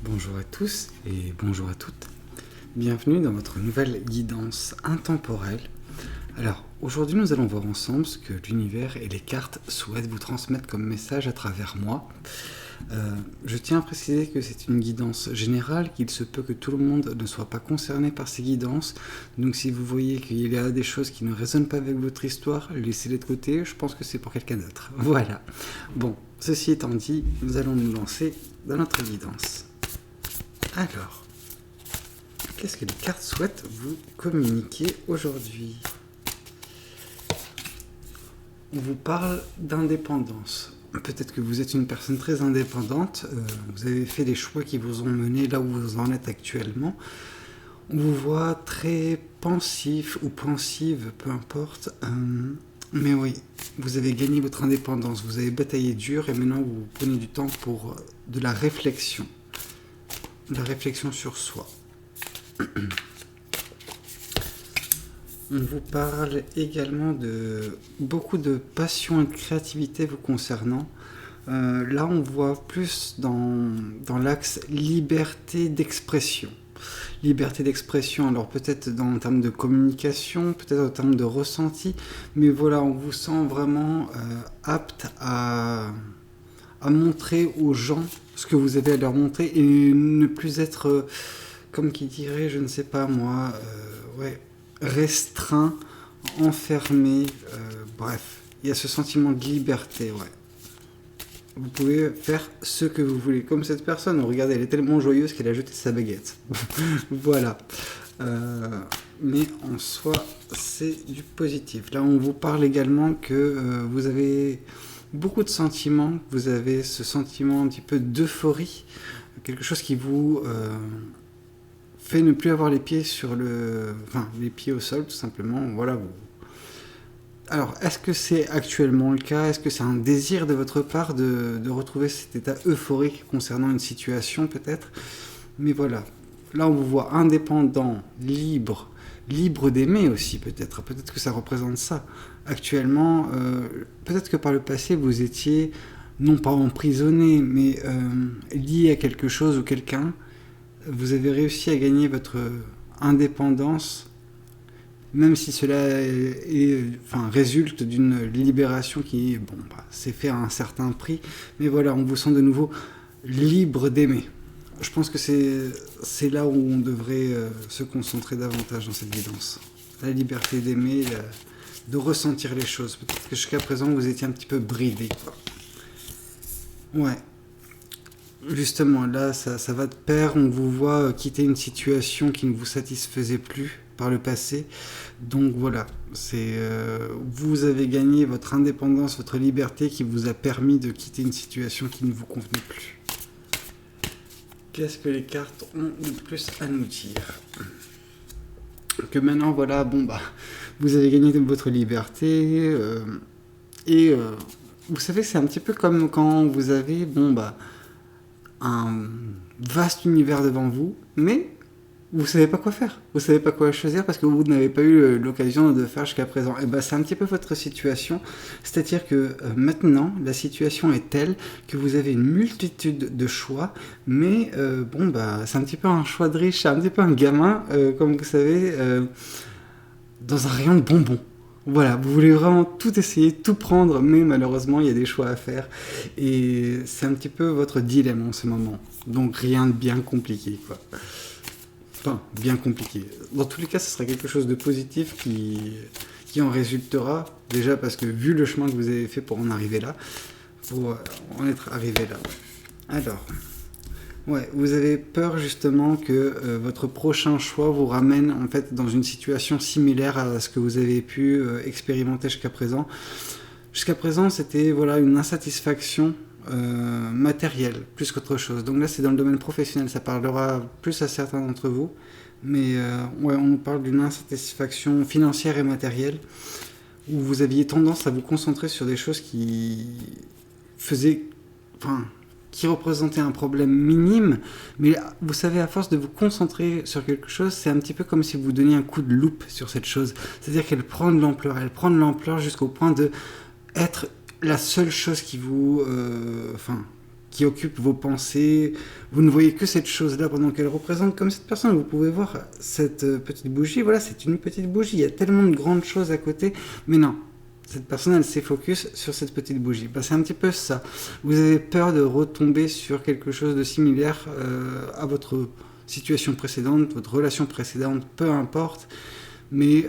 Bonjour à tous et bonjour à toutes. Bienvenue dans votre nouvelle guidance intemporelle. Alors, aujourd'hui nous allons voir ensemble ce que l'univers et les cartes souhaitent vous transmettre comme message à travers moi. Je tiens à préciser que c'est une guidance générale, qu'il se peut que tout le monde ne soit pas concerné par ces guidances. Donc si vous voyez qu'il y a des choses qui ne résonnent pas avec votre histoire, laissez-les de côté, je pense que c'est pour quelqu'un d'autre. Voilà. Bon, ceci étant dit, nous allons nous lancer dans notre guidance. Alors, qu'est-ce que les cartes souhaitent vous communiquer aujourd'hui ? On vous parle d'indépendance. Peut-être que vous êtes une personne très indépendante, vous avez fait des choix qui vous ont mené là où vous en êtes actuellement. On vous voit très pensif ou pensive, peu importe. Mais oui, vous avez gagné votre indépendance, vous avez bataillé dur et maintenant vous prenez du temps pour de la réflexion. La réflexion sur soi. On vous parle également de beaucoup de passion et de créativité vous concernant. Là, on voit plus dans l'axe liberté d'expression. Liberté d'expression, alors peut-être en termes de communication, peut-être en termes de ressenti, mais voilà, on vous sent vraiment apte à montrer aux gens ce que vous avez à leur montrer et ne plus être, comme qui dirait, je ne sais pas moi, restreint, enfermé, bref, il y a ce sentiment de liberté, ouais. Vous pouvez faire ce que vous voulez, comme cette personne, regardez, elle est tellement joyeuse qu'elle a jeté sa baguette. Voilà. Mais en soi, c'est du positif. Là, on vous parle également que vous avez beaucoup de sentiments, vous avez ce sentiment un petit peu d'euphorie, quelque chose qui vous fait ne plus avoir les pieds les pieds au sol, tout simplement. Voilà. Alors, est-ce que c'est actuellement le cas ? Est-ce que c'est un désir de votre part de retrouver cet état euphorique concernant une situation, peut-être ? Mais voilà. Là, on vous voit indépendant, libre d'aimer aussi, peut-être. Peut-être que ça représente ça. Actuellement, peut-être que par le passé, vous étiez, non pas emprisonné, mais lié à quelque chose ou quelqu'un. Vous avez réussi à gagner votre indépendance, même si cela résulte d'une libération qui s'est fait à un certain prix. Mais voilà, on vous sent de nouveau libre d'aimer. Je pense que c'est là où on devrait se concentrer davantage dans cette guidance. La liberté d'aimer, de ressentir les choses. Peut-être que jusqu'à présent, vous étiez un petit peu bridé, quoi. Ouais. Justement, là, ça va de pair. On vous voit quitter une situation qui ne vous satisfaisait plus par le passé. Donc voilà, vous avez gagné votre indépendance, votre liberté qui vous a permis de quitter une situation qui ne vous convenait plus. Qu'est-ce que les cartes ont de plus à nous dire ? Que maintenant, voilà, vous avez gagné votre liberté vous savez, c'est un petit peu comme quand vous avez, un vaste univers devant vous, mais vous savez pas quoi faire, vous savez pas quoi choisir parce que vous n'avez pas eu l'occasion de le faire jusqu'à présent. Et c'est un petit peu votre situation, c'est-à-dire que maintenant la situation est telle que vous avez une multitude de choix, mais c'est un petit peu un choix de riche, c'est un petit peu un gamin, comme vous savez, dans un rayon de bonbons. Voilà, vous voulez vraiment tout essayer, tout prendre, mais malheureusement, il y a des choix à faire. Et c'est un petit peu votre dilemme en ce moment. Donc rien de bien compliqué, quoi. Enfin, bien compliqué. Dans tous les cas, ce sera quelque chose de positif qui en résultera. Déjà parce que vu le chemin que vous avez fait pour en arriver là, pour en être arrivé là. Alors... ouais, vous avez peur justement que votre prochain choix vous ramène en fait dans une situation similaire à ce que vous avez pu expérimenter jusqu'à présent. Jusqu'à présent, c'était une insatisfaction matérielle plus qu'autre chose. Donc là, c'est dans le domaine professionnel, ça parlera plus à certains d'entre vous. Mais on nous parle d'une insatisfaction financière et matérielle où vous aviez tendance à vous concentrer sur des choses qui représentait un problème minime, mais vous savez, à force de vous concentrer sur quelque chose, c'est un petit peu comme si vous donniez un coup de loupe sur cette chose. C'est-à-dire qu'elle prend de l'ampleur jusqu'au point de être la seule chose qui qui occupe vos pensées. Vous ne voyez que cette chose-là pendant qu'elle représente comme cette personne. Vous pouvez voir cette petite bougie, voilà, c'est une petite bougie. Il y a tellement de grandes choses à côté, mais non. Cette personne, elle s'est focus sur cette petite bougie. Ben, c'est un petit peu ça. Vous avez peur de retomber sur quelque chose de similaire à votre situation précédente, votre relation précédente, peu importe. Mais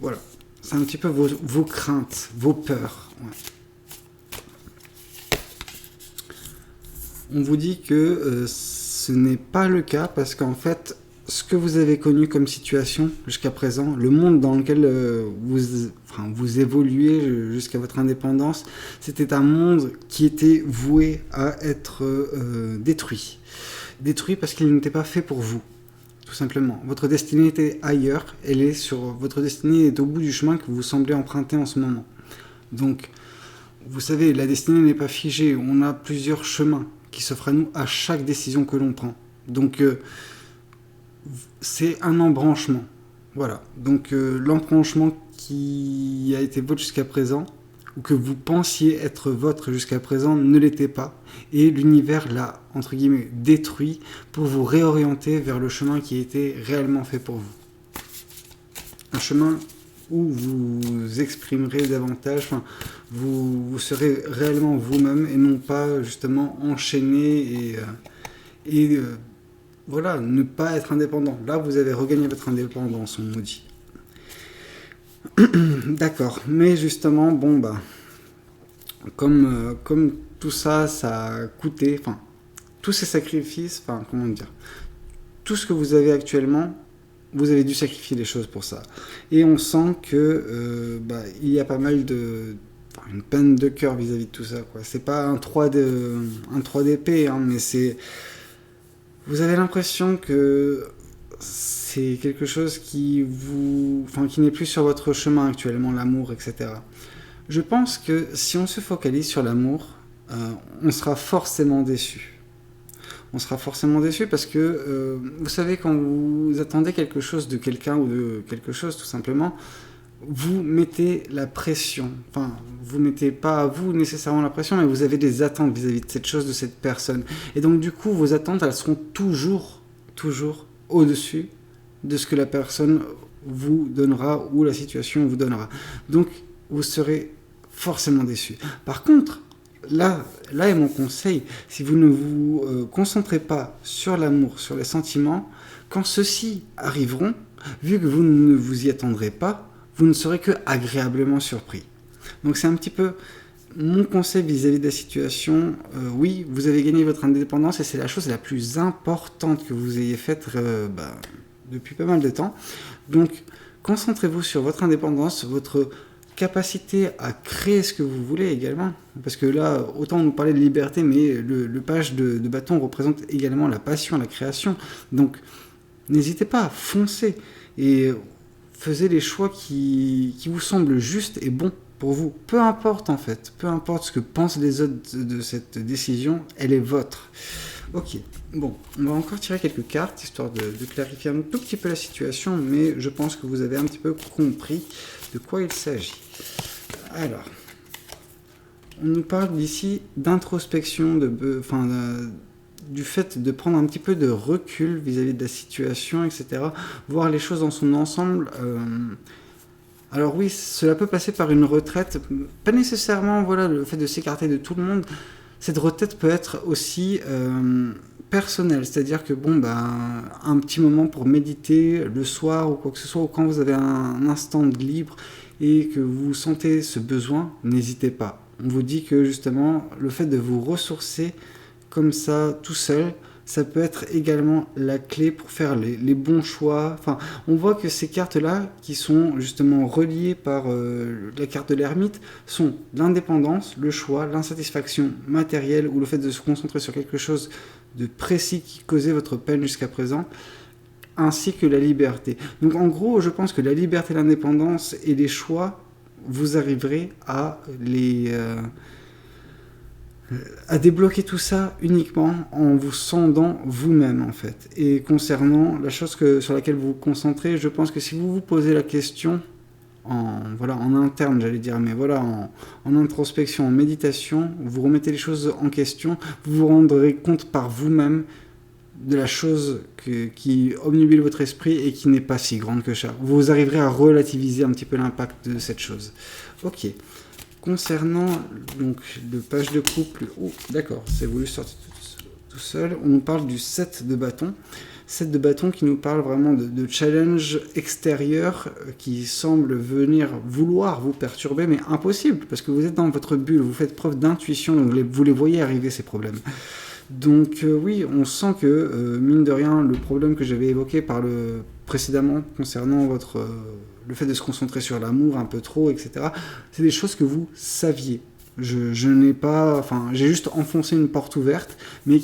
voilà, c'est un petit peu vos craintes, vos peurs. Ouais. On vous dit que ce n'est pas le cas parce qu'en fait, ce que vous avez connu comme situation jusqu'à présent, le monde dans lequel vous évoluez jusqu'à votre indépendance, c'était un monde qui était voué à être détruit. Détruit parce qu'il n'était pas fait pour vous, tout simplement. Votre destinée était ailleurs, votre destinée est au bout du chemin que vous semblez emprunter en ce moment. Donc, vous savez, la destinée n'est pas figée, on a plusieurs chemins qui s'offrent à nous à chaque décision que l'on prend. Donc, c'est un embranchement. Voilà. Donc, l'embranchement qui a été vôtre jusqu'à présent, ou que vous pensiez être votre jusqu'à présent, ne l'était pas. Et l'univers l'a, entre guillemets, détruit pour vous réorienter vers le chemin qui était réellement fait pour vous. Un chemin où vous exprimerez davantage, enfin, vous serez réellement vous-même et non pas justement enchaîné et voilà, ne pas être indépendant. Là, vous avez regagné votre indépendance, on nous dit. D'accord, mais justement, bon, bah, comme tout ça, ça a coûté, enfin, tous ces sacrifices, enfin, comment dire, tout ce que vous avez actuellement, vous avez dû sacrifier des choses pour ça. Et on sent que il y a pas mal une peine de cœur vis-à-vis de tout ça, quoi. C'est pas un 3DP, hein, mais c'est... Vous avez l'impression que c'est quelque chose qui n'est plus sur votre chemin actuellement, l'amour, etc. Je pense que si on se focalise sur l'amour, on sera forcément déçu. On sera forcément déçu parce que, vous savez, quand vous attendez quelque chose de quelqu'un ou de quelque chose, tout simplement, vous mettez la pression. Enfin, vous mettez pas à vous nécessairement la pression, mais vous avez des attentes vis-à-vis de cette chose, de cette personne. Et donc, du coup, vos attentes, elles seront toujours au-dessus de ce que la personne vous donnera ou la situation vous donnera. Donc, vous serez forcément déçu. Par contre, là est mon conseil. Si vous ne vous concentrez pas sur l'amour, sur les sentiments, quand ceux-ci arriveront, vu que vous ne vous y attendrez pas, vous ne serez que agréablement surpris. Donc c'est un petit peu mon conseil vis-à-vis de la situation. Oui, vous avez gagné votre indépendance et c'est la chose la plus importante que vous ayez faite depuis pas mal de temps. Donc concentrez-vous sur votre indépendance, votre capacité à créer ce que vous voulez également. Parce que là, autant on nous parlait de liberté, mais le page de bâton représente également la passion, la création. Donc n'hésitez pas à foncer et faisez les choix qui vous semblent justes et bons pour vous. Peu importe en fait, peu importe ce que pensent les autres de cette décision, elle est vôtre. Ok, bon, on va encore tirer quelques cartes, histoire de clarifier un tout petit peu la situation, mais je pense que vous avez un petit peu compris de quoi il s'agit. Alors, on nous parle d'ici d'introspection, du fait de prendre un petit peu de recul vis-à-vis de la situation, etc. Voir les choses dans son ensemble. Alors oui, cela peut passer par une retraite, pas nécessairement le fait de s'écarter de tout le monde. Cette retraite peut être aussi personnelle, c'est-à-dire que un petit moment pour méditer le soir ou quoi que ce soit, ou quand vous avez un instant de libre et que vous sentez ce besoin, n'hésitez pas. On vous dit que justement, le fait de vous ressourcer comme ça, tout seul, ça peut être également la clé pour faire les bons choix. Enfin, on voit que ces cartes-là, qui sont justement reliées par la carte de l'ermite, sont l'indépendance, le choix, l'insatisfaction matérielle ou le fait de se concentrer sur quelque chose de précis qui causait votre peine jusqu'à présent, ainsi que la liberté. Donc en gros, je pense que la liberté, l'indépendance et les choix, vous arriverez à à débloquer tout ça uniquement en vous sondant vous-même en fait. Et concernant la chose sur laquelle vous vous concentrez, je pense que si vous vous posez la question voilà, en interne, j'allais dire, mais voilà, en introspection, en méditation, vous remettez les choses en question, vous vous rendrez compte par vous-même de la chose qui obnubile votre esprit et qui n'est pas si grande que ça. Vous arriverez à relativiser un petit peu l'impact de cette chose. Ok. Concernant donc le page de couple, oh, d'accord, c'est voulu sortir tout seul, on nous parle du 7 de bâton. 7 de bâton qui nous parle vraiment de challenge extérieur qui semble venir vouloir vous perturber, mais impossible, parce que vous êtes dans votre bulle, vous faites preuve d'intuition, donc vous les voyez arriver ces problèmes. Donc oui, on sent que, mine de rien, le problème que j'avais évoqué précédemment concernant le fait de se concentrer sur l'amour un peu trop, etc., c'est des choses que vous saviez. Je n'ai pas... Enfin, j'ai juste enfoncé une porte ouverte, mais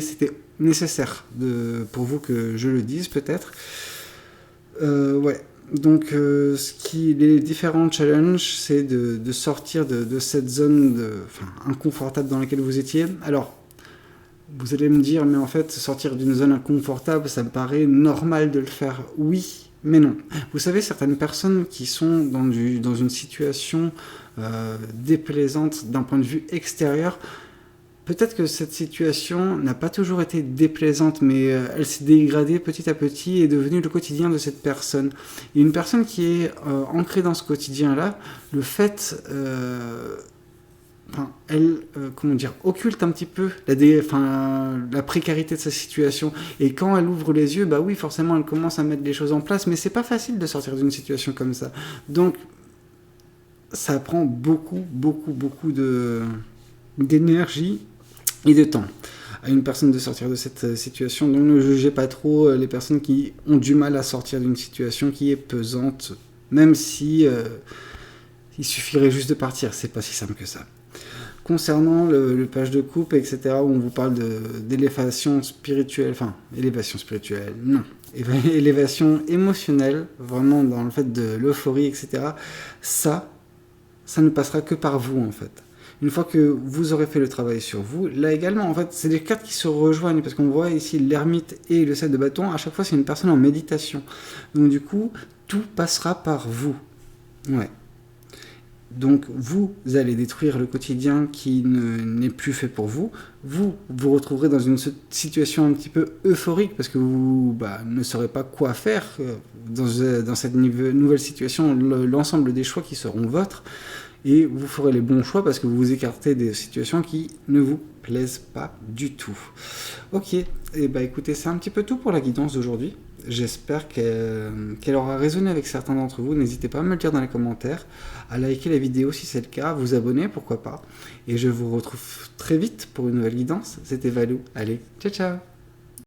c'était nécessaire pour vous que je le dise, peut-être. Ouais. Donc, les différents challenges, c'est de sortir de cette zone inconfortable dans laquelle vous étiez. Alors, vous allez me dire, mais en fait, sortir d'une zone inconfortable, ça me paraît normal de le faire. Oui, mais non. Vous savez, certaines personnes qui sont dans une situation déplaisante d'un point de vue extérieur, peut-être que cette situation n'a pas toujours été déplaisante, mais elle s'est dégradée petit à petit et est devenue le quotidien de cette personne. Et une personne qui est ancrée dans ce quotidien-là, le fait... elle occulte un petit peu la précarité de sa situation. Et quand elle ouvre les yeux, bah oui, forcément, elle commence à mettre les choses en place, mais c'est pas facile de sortir d'une situation comme ça. Donc, ça prend beaucoup d'énergie et de temps à une personne de sortir de cette situation. Donc, ne jugez pas trop les personnes qui ont du mal à sortir d'une situation qui est pesante, même si il suffirait juste de partir. C'est pas si simple que ça. Concernant le page de coupe, etc., où on vous parle d'élévation spirituelle, non, élévation émotionnelle, vraiment dans le fait de l'euphorie, etc., ça ne passera que par vous, en fait. Une fois que vous aurez fait le travail sur vous, là également, en fait, c'est des cartes qui se rejoignent, parce qu'on voit ici l'ermite et le 7 de bâton, à chaque fois c'est une personne en méditation. Donc du coup, tout passera par vous. Ouais. Donc vous allez détruire le quotidien qui n'est plus fait pour vous. Vous retrouverez dans une situation un petit peu euphorique parce que vous ne saurez pas quoi faire dans cette nouvelle situation, l'ensemble des choix qui seront vôtres. Et vous ferez les bons choix parce que vous vous écartez des situations qui ne vous plaisent pas du tout. Ok, et écoutez, c'est un petit peu tout pour la guidance d'aujourd'hui. J'espère qu'elle aura résonné avec certains d'entre vous. N'hésitez pas à me le dire dans les commentaires, à liker la vidéo si c'est le cas, à vous abonner, pourquoi pas. Et je vous retrouve très vite pour une nouvelle guidance. C'était Valou. Allez, ciao ciao.